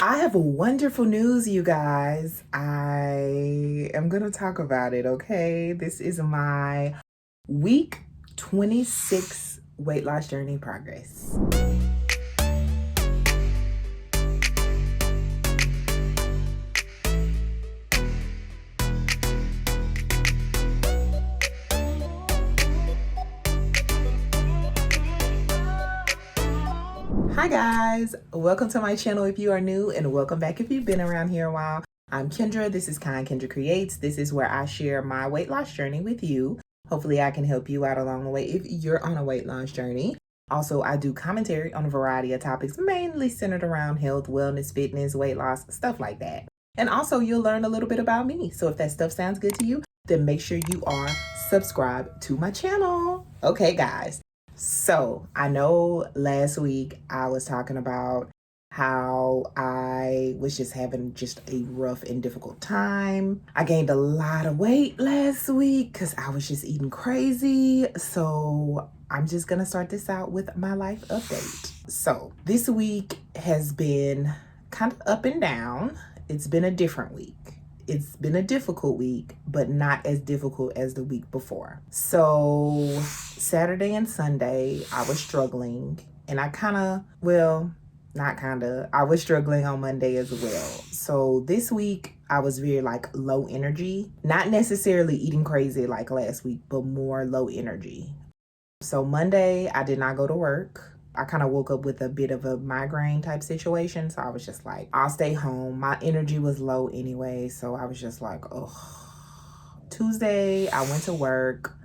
I have wonderful news, you guys. I am going to talk about it, okay? This is my week 26 weight loss journey progress. Hi guys, welcome to my channel if you are new, and welcome back if you've been around here a while. I'm Kendra. This is Kendra Creates. This is where I share my weight loss journey with you. Hopefully I can help you out along the way if you're on a weight loss journey. Also, I do commentary on a variety of topics, mainly centered around health, wellness, fitness, weight loss, stuff like that. And also you'll learn a little bit about me. So if that stuff sounds good to you, then make sure you are subscribed to my channel. Okay guys. So I know last week I was talking about how I was just having just a rough and difficult time. I gained a lot of weight last week because I was just eating crazy. So I'm just gonna start this out with my life update. So this week has been kind of up and down. It's been a different week. It's been a difficult week, but not as difficult as the week before. So Saturday and Sunday, I was struggling, and I was struggling on Monday as well. So this week, I was very low energy, not necessarily eating crazy like last week, but more low energy. So Monday, I did not go to work. I kind of woke up with a bit of a migraine type situation. So I was just like, I'll stay home. My energy was low anyway. So I was just like, oh. Tuesday, I went to work,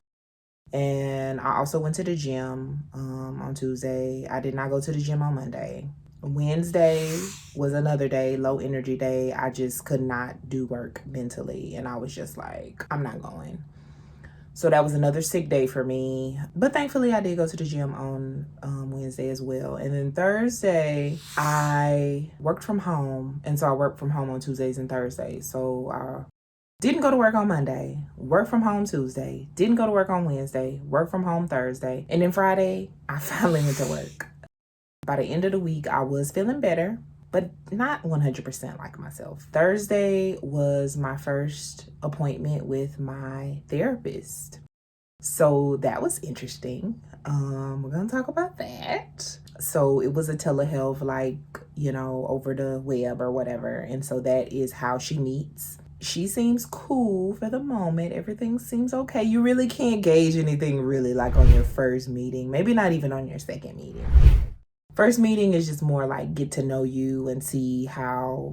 and I also went to the gym on Tuesday. I did not go to the gym on Monday. Wednesday was another day, low energy day. I just could not do work mentally. And I was just like, I'm not going. So that was another sick day for me. But thankfully, I did go to the gym on Wednesday as well. And then Thursday, I worked from home. And so I worked from home on Tuesdays and Thursdays. So I didn't go to work on Monday, worked from home Tuesday, didn't go to work on Wednesday, worked from home Thursday. And then Friday, I finally went to work. By the end of the week, I was feeling better, but not 100% like myself. Thursday was my first appointment with my therapist. So that was interesting. We're gonna talk about that. So it was a telehealth, over the web or whatever. And so that is how she meets. She seems cool for the moment. Everything seems okay. You really can't gauge anything really on your first meeting, maybe not even on your second meeting. First meeting is just more get to know you and see how,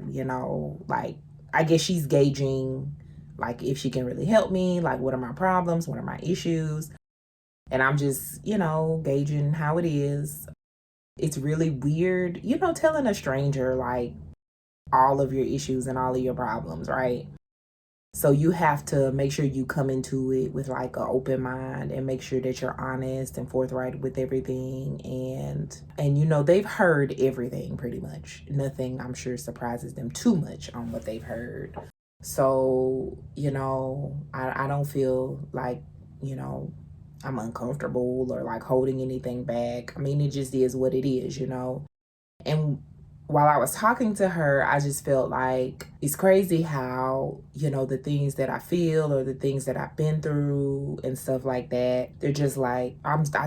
I guess she's gauging, if she can really help me, what are my problems, what are my issues. And I'm just, gauging how it is. It's really weird, telling a stranger, all of your issues and all of your problems, right? So you have to make sure you come into it with an open mind and make sure that you're honest and forthright with everything. And they've heard everything pretty much. Nothing, I'm sure, surprises them too much on what they've heard. So, I don't feel I'm uncomfortable or holding anything back. I mean, it just is what it is, And while I was talking to her, I just felt like it's crazy how, the things that I feel or the things that I've been through and stuff like that, they're just I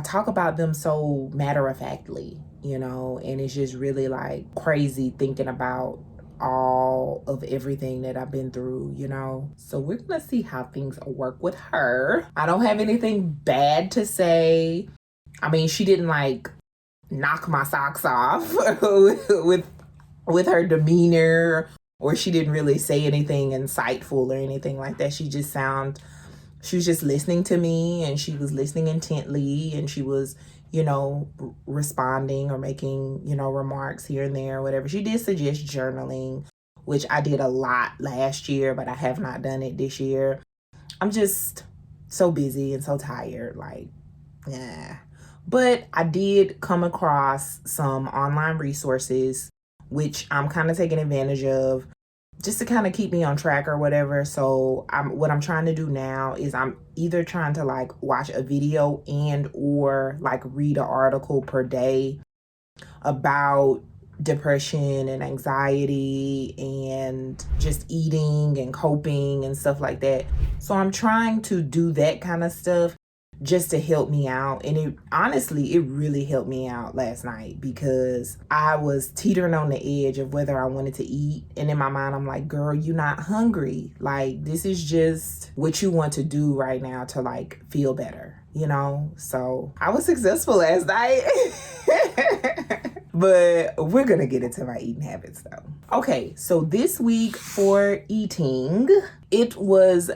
talk about them so matter-of-factly, and it's just really crazy thinking about all of everything that I've been through, So we're gonna see how things work with her. I don't have anything bad to say. I mean, she didn't knock my socks off with her demeanor, or she didn't really say anything insightful or anything like that. She was just listening to me, and she was listening intently, and she was, responding or making, remarks here and there, whatever. She did suggest journaling, which I did a lot last year, but I have not done it this year. I'm just so busy and so tired, yeah. But I did come across some online resources, which I'm kind of taking advantage of just to kind of keep me on track or whatever. So what I'm trying to do now is I'm either trying to watch a video and or read an article per day about depression and anxiety and just eating and coping and stuff like that. So I'm trying to do that kind of stuff just to help me out. And it honestly, it really helped me out last night because I was teetering on the edge of whether I wanted to eat. And in my mind, I'm like, girl, you're not hungry. Like, this is just what you want to do right now to like feel better, you know? So I was successful last night. But we're gonna get into my eating habits though. Okay, so this week for eating, it was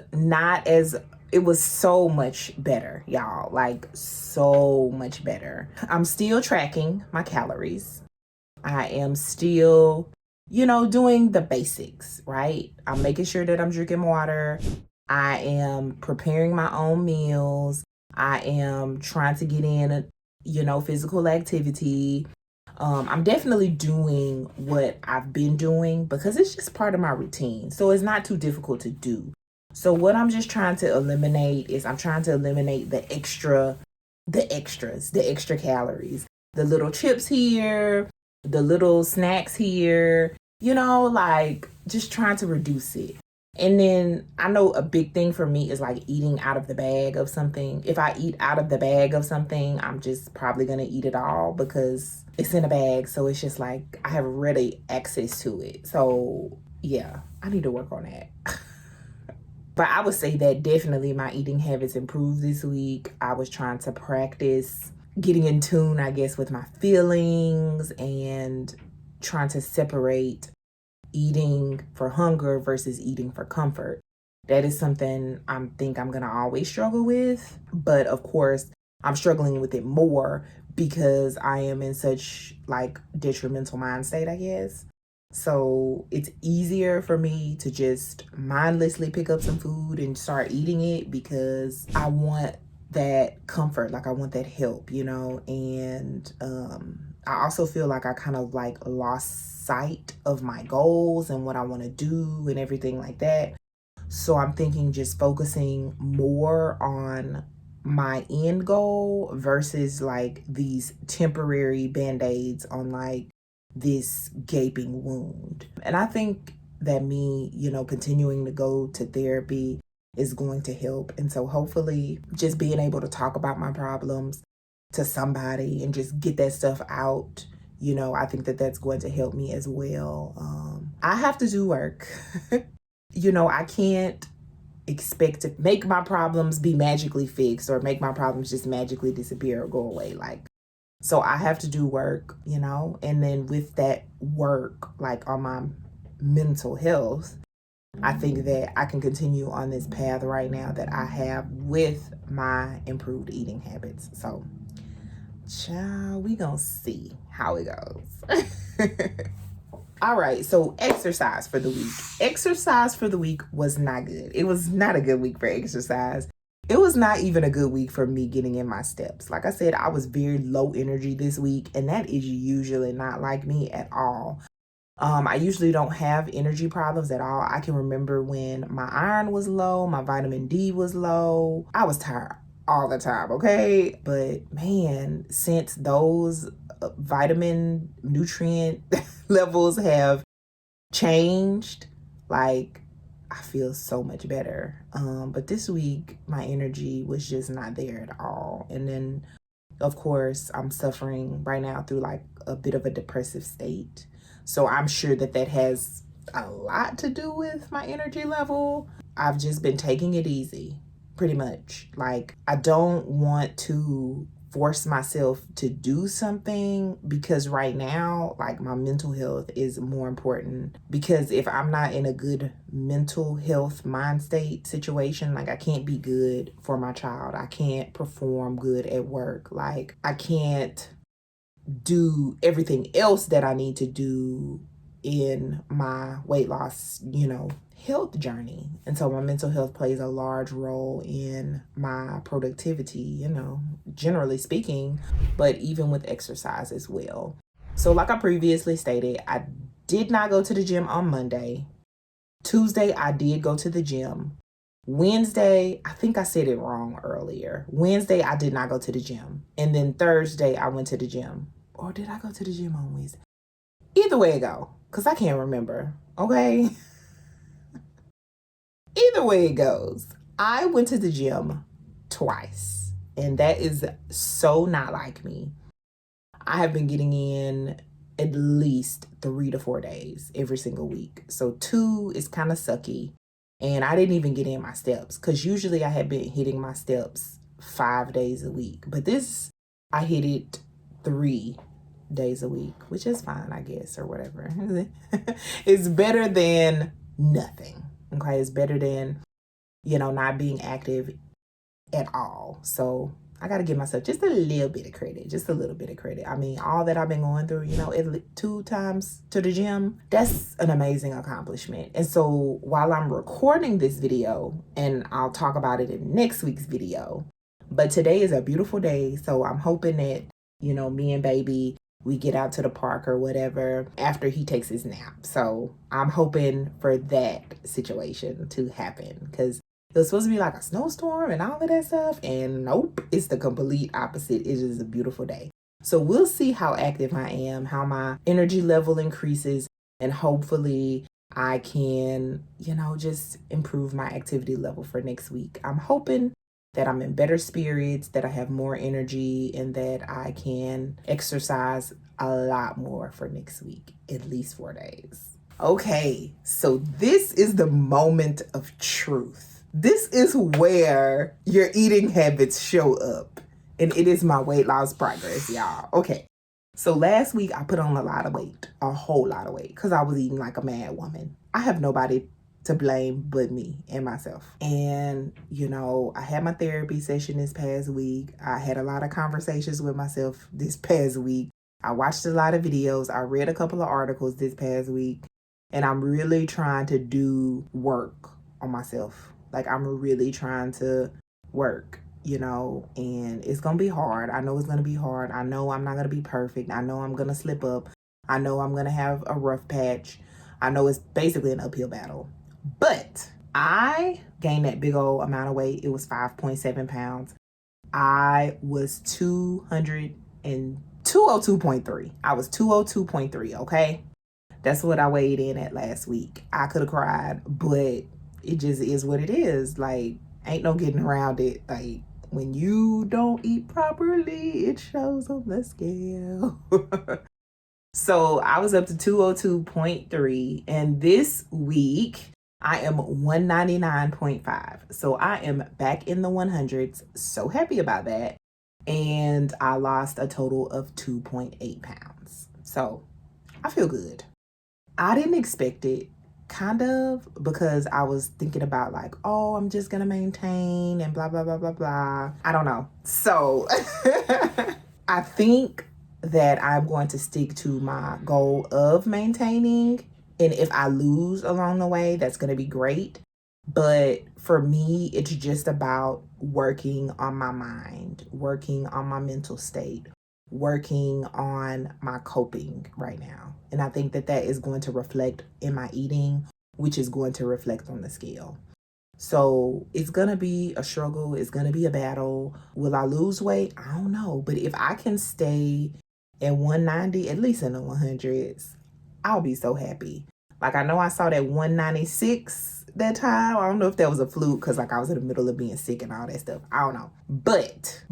so much better, y'all. Like, so much better. I'm still tracking my calories. I am still, doing the basics, right? I'm making sure that I'm drinking water. I am preparing my own meals. I am trying to get in, physical activity. I'm definitely doing what I've been doing because it's just part of my routine. So it's not too difficult to do. So what I'm just trying to eliminate is I'm trying to eliminate the extra calories, the little chips here, the little snacks here, like just trying to reduce it. And then I know a big thing for me is like eating out of the bag of something. If I eat out of the bag of something, I'm just probably going to eat it all because it's in a bag. So it's just like I have ready access to it. So yeah, I need to work on that. But I would say that definitely my eating habits improved this week. I was trying to practice getting in tune, I guess, with my feelings and trying to separate eating for hunger versus eating for comfort. That is something I think I'm gonna always struggle with. But of course, I'm struggling with it more because I am in such like detrimental mind state, I guess. So it's easier for me to just mindlessly pick up some food and start eating it because I want that comfort, like I want that help, and I also feel like I kind of like lost sight of my goals and what I want to do and everything like that. So I'm thinking just focusing more on my end goal versus like these temporary band-aids on like this gaping wound. And I think that me, continuing to go to therapy is going to help. And so hopefully just being able to talk about my problems to somebody and just get that stuff out, I think that that's going to help me as well. I have to do work. I can't expect to make my problems be magically fixed or make my problems just magically disappear or go away. Like, so I have to do work, and then with that work, like on my mental health, I think that I can continue on this path right now that I have with my improved eating habits. So, child, we gonna see how it goes. All right, so exercise for the week. Exercise for the week was not good. It was not a good week for exercise. It was not even a good week for me getting in my steps. Like I said, I was very low energy this week, and that is usually not like me at all. I usually don't have energy problems at all. I can remember when my iron was low, my vitamin D was low. I was tired all the time, okay? But man, since those vitamin nutrient levels have changed, like I feel so much better. But this week my energy was just not there at all. And then of course I'm suffering right now through like a bit of a depressive state. So I'm sure that that has a lot to do with my energy level. I've just been taking it easy, pretty much. Like, I don't want to force myself to do something because right now, like, my mental health is more important. Because if I'm not in a good mental health mind state situation, like, I can't be good for my child. I can't perform good at work. Like, I can't do everything else that I need to do in my weight loss, health journey. And so my mental health plays a large role in my productivity, generally speaking, but even with exercise as well. So like I previously stated, I did not go to the gym on Monday. Tuesday, I did go to the gym. Wednesday, I think I said it wrong earlier. Wednesday, I did not go to the gym. And then Thursday, I went to the gym. Or did I go to the gym on Wednesday? Either way it go, because I can't remember, okay? Either way it goes, I went to the gym twice, and that is so not like me. I have been getting in at least 3 to 4 days every single week. So 2 is kind of sucky. And I didn't even get in my steps because usually I had been hitting my steps 5 days a week. But this, I hit it 3 days a week, which is fine, I guess, or whatever. It's better than nothing. Okay, it's better than, not being active at all. So I got to give myself just a little bit of credit, just a little bit of credit. I mean, all that I've been going through, 2 times to the gym, that's an amazing accomplishment. And so while I'm recording this video, and I'll talk about it in next week's video, but today is a beautiful day. So I'm hoping that, me and baby, we get out to the park or whatever after he takes his nap. So I'm hoping for that situation to happen because it was supposed to be like a snowstorm and all of that stuff. And nope, it's the complete opposite. It is a beautiful day. So we'll see how active I am, how my energy level increases, and hopefully I can, just improve my activity level for next week. I'm hoping that I'm in better spirits, that I have more energy, and that I can exercise a lot more for next week, at least 4 days. Okay, so this is the moment of truth. This is where your eating habits show up, and it is my weight loss progress, y'all. Okay, so last week I put on a lot of weight, a whole lot of weight, because I was eating like a mad woman. I have nobody to blame but me and myself. And, I had my therapy session this past week. I had a lot of conversations with myself this past week. I watched a lot of videos. I read a couple of articles this past week. And I'm really trying to do work on myself. Like, I'm really trying to work, and it's going to be hard. I know it's going to be hard. I know I'm not going to be perfect. I know I'm going to slip up. I know I'm going to have a rough patch. I know it's basically an uphill battle. But I gained that big old amount of weight. It was 5.7 pounds. I was 202.3. I was 202.3, okay? That's what I weighed in at last week. I could have cried, but it just is what it is. Like, ain't no getting around it. Like, when you don't eat properly, it shows on the scale. So I was up to 202.3, and this week I am 199.5. So I am back in the 100s. So happy about that. And I lost a total of 2.8 pounds. So I feel good. I didn't expect it, kind of, because I was thinking about like, oh, I'm just going to maintain and blah, blah, blah, blah, blah. I don't know. So I think that I'm going to stick to my goal of maintaining. And if I lose along the way, that's going to be great. But for me, it's just about working on my mind, working on my mental state, working on my coping right now. And I think that is going to reflect in my eating, which is going to reflect on the scale. So it's going to be a struggle. It's going to be a battle. Will I lose weight? I don't know. But if I can stay at 190, at least in the 100s, I'll be so happy. Like, I know I saw that 196 that time. I don't know if that was a fluke because like I was in the middle of being sick and all that stuff. I don't know. But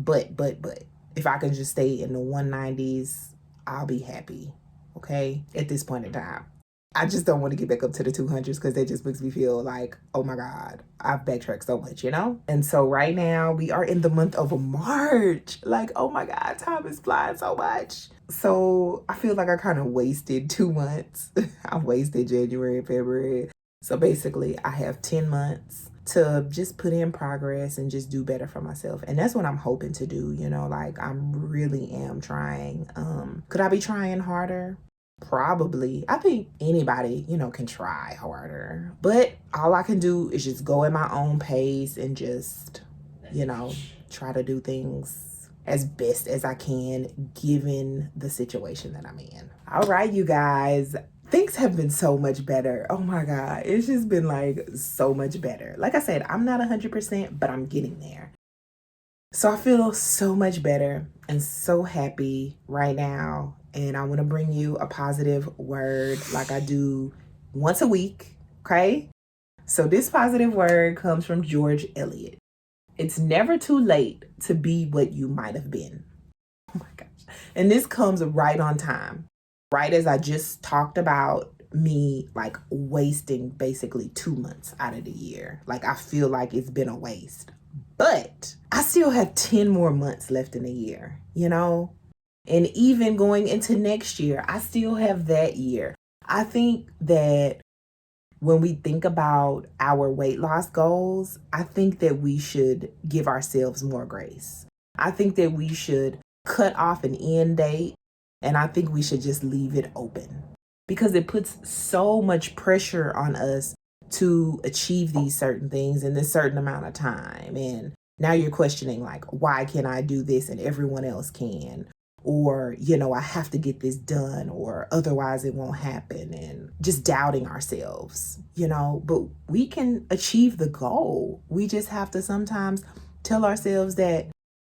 if I can just stay in the 190s, I'll be happy. Okay? At this point in time. I just don't want to get back up to the 200s because that just makes me feel like, oh my God, I've backtracked so much, And so right now we are in the month of March. Like, oh my God, time is flying so much. So I feel like I kind of wasted 2 months. I wasted January and February. So basically I have 10 months to just put in progress and just do better for myself. And that's what I'm hoping to do, like I really am trying. Could I be trying harder? Probably. I think anybody, can try harder. But all I can do is just go at my own pace and just, try to do things as best as I can given the situation that I'm in. All right, you guys. Things have been so much better. Oh my God. It's just been like so much better. Like I said, I'm not 100%, but I'm getting there. So I feel so much better and so happy right now. And I want to bring you a positive word like I do once a week, okay? So this positive word comes from George Eliot. It's never too late to be what you might have been. Oh my gosh. And this comes right on time, right as I just talked about me like wasting basically 2 months out of the year. Like I feel like it's been a waste. But I still have 10 more months left in the year, you know? And even going into next year, I still have that year. I think that when we think about our weight loss goals, I think that we should give ourselves more grace. I think that we should cut off an end date, and I think we should just leave it open because it puts so much pressure on us to achieve these certain things in this certain amount of time. And now you're questioning, like, why can I do this and everyone else can? Or, you know, I have to get this done or otherwise it won't happen, and just doubting ourselves, you know. But we can achieve the goal. We just have to sometimes tell ourselves that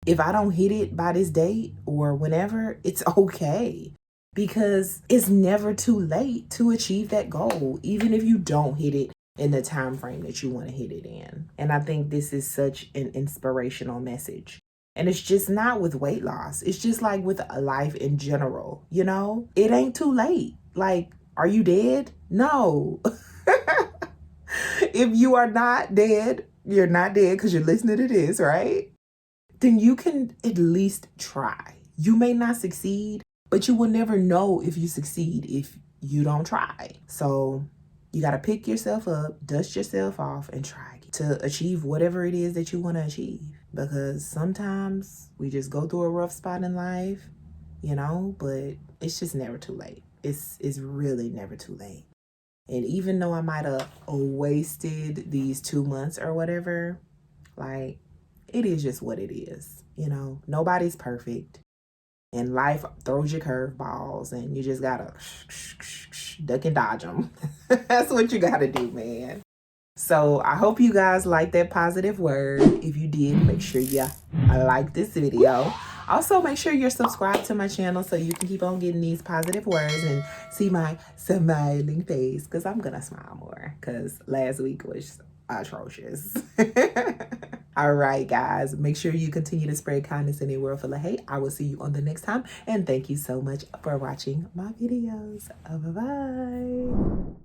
if I don't hit it by this date or whenever, it's okay, because it's never too late to achieve that goal, even if you don't hit it in the time frame that you want to hit it in. And I think this is such an inspirational message. And it's just not with weight loss. It's just like with life in general, you know? It ain't too late. Like, are you dead? No. If you are not dead, you're not dead because you're listening to this, right? Then you can at least try. You may not succeed, but you will never know if you succeed if you don't try. So you got to pick yourself up, dust yourself off, and try to achieve whatever it is that you want to achieve. Because sometimes we just go through a rough spot in life, you know, but it's just never too late. It's really never too late. And even though I might have wasted these 2 months or whatever, like, it is just what it is, you know. Nobody's perfect. And life throws you curveballs, and you just gotta duck and dodge them. That's what you gotta do, man. So I hope you guys like that positive word. If you did, make sure you like this video. Also, make sure you're subscribed to my channel so you can keep on getting these positive words and see my smiling face, because I'm gonna smile more because last week was atrocious. All right, guys, make sure you continue to spread kindness in a world full of hate. I will see you on the next time, and thank you so much for watching my videos. Bye-bye.